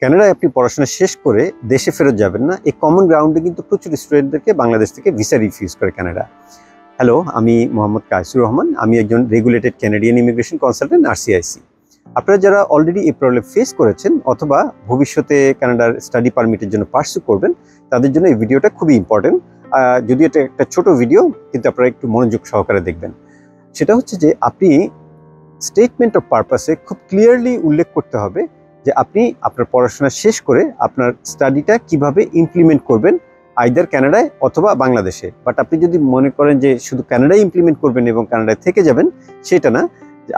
কানাডায় আপনি পড়াশোনা শেষ করে দেশে ফেরত যাবেন না, এই কমন গ্রাউন্ডে কিন্তু প্রচুর স্টুডেন্টদেরকে বাংলাদেশ থেকে ভিসা রিফিউজ করে কানাডা। হ্যালো, আমি মোহাম্মদ কায়সুর রহমান। আমি একজন regulated Canadian immigration consultant RCIC। আপনারা যারা অলরেডি এই প্রবলেম ফেস করেছেন অথবা ভবিষ্যতে কানাডার স্টাডি পারমিটের জন্য পার্সু করবেন, তাদের জন্য এই ভিডিওটা খুবই ইম্পর্টেন্ট। যদি এটা একটা ছোট ভিডিও, কিন্তু আপনারা একটু মনোযোগ সহকারে দেখবেন। সেটা হচ্ছে যে আপনি স্টেটমেন্ট অফ পারপাসে খুব ক্লিয়ারলি উল্লেখ করতে হবে যে আপনি আপনার পড়াশোনা শেষ করে আপনার স্টাডিটা কিভাবে ইমপ্লিমেন্ট করবেন, আইদার কানাডায় অথবা বাংলাদেশে। বাট আপনি যদি মনে করেন যে শুধু কানাডায় ইমপ্লিমেন্ট করবেন এবং কানাডায় থেকে যাবেন, সেটা না।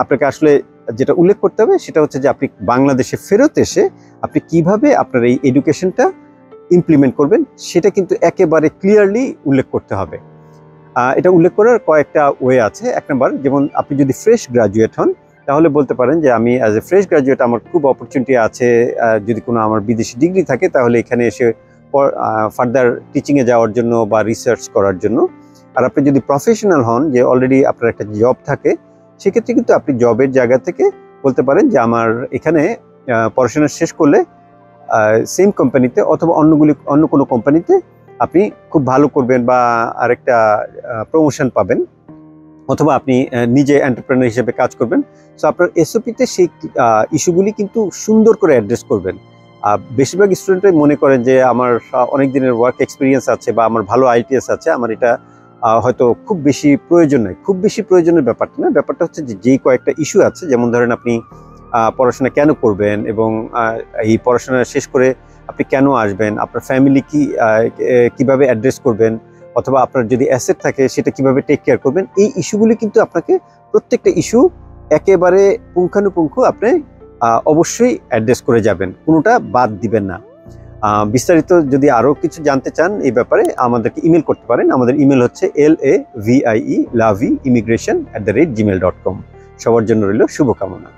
আপনাকে আসলে যেটা উল্লেখ করতে হবে সেটা হচ্ছে যে আপনি বাংলাদেশে ফেরত এসে আপনি কিভাবে আপনার এই এডুকেশনটা ইমপ্লিমেন্ট করবেন, সেটা কিন্তু একেবারে ক্লিয়ারলি উল্লেখ করতে হবে। এটা উল্লেখ করার কয়েকটা ওয়ে আছে। এক নম্বর, যেমন আপনি যদি ফ্রেশ গ্রাজুয়েট হন, তাহলে বলতে পারেন যে আমি অ্যাজ এ ফ্রেশ গ্রাজুয়েট আমার খুব অপরচুনিটি আছে, যদি কোনো আমার বিদেশি ডিগ্রি থাকে তাহলে এখানে এসে ফার্দার টিচিংয়ে যাওয়ার জন্য বা রিসার্চ করার জন্য। আর আপনি যদি প্রফেশনাল হন, যে অলরেডি আপনার একটা জব থাকে, সেক্ষেত্রে কিন্তু আপনি জবের জায়গা থেকে বলতে পারেন যে আমার এখানে পড়াশোনা শেষ করলে সেম কোম্পানিতে অথবা অন্য কোনো কোম্পানিতে আপনি খুব ভালো করবেন বা আরেকটা প্রমোশন পাবেন, অথবা আপনি নিজে এন্টারপ্রেনার হিসেবে কাজ করবেন। সো আপনার এসওপিতে সেই ইস্যুগুলি কিন্তু সুন্দর করে অ্যাড্রেস করবেন। বেশিরভাগ স্টুডেন্টরাই মনে করেন যে আমার অনেক দিনের ওয়ার্ক এক্সপিরিয়েন্স আছে বা আমার ভালো IELTS আছে, আমার এটা হয়তো খুব বেশি প্রয়োজন নয়। খুব বেশি প্রয়োজনের ব্যাপারটা না, ব্যাপারটা হচ্ছে যে যেই কয়েকটা ইস্যু আছে, যেমন ধরেন আপনি পড়াশোনা কেন করবেন এবং এই পড়াশোনা শেষ করে আপনি কেন আসবেন, আপনার ফ্যামিলি কিভাবে অ্যাড্রেস করবেন, অথবা আপনার যদি অ্যাসেট থাকে সেটা কিভাবে টেক কেয়ার করবেন। এই ইস্যুগুলি কিন্তু আপনাকে প্রত্যেকটা ইস্যু একেবারে পুঙ্খানুপুঙ্খ আপনি অবশ্যই অ্যাড্রেস করে যাবেন, কোনোটা বাদ দিবেন না। বিস্তারিত যদি আরও কিছু জানতে চান এই ব্যাপারে, আমাদেরকে ইমেল করতে পারেন। আমাদের ইমেল হচ্ছে LAVIE lavie immigration@gmail.com। সবার জন্য রইল শুভকামনা।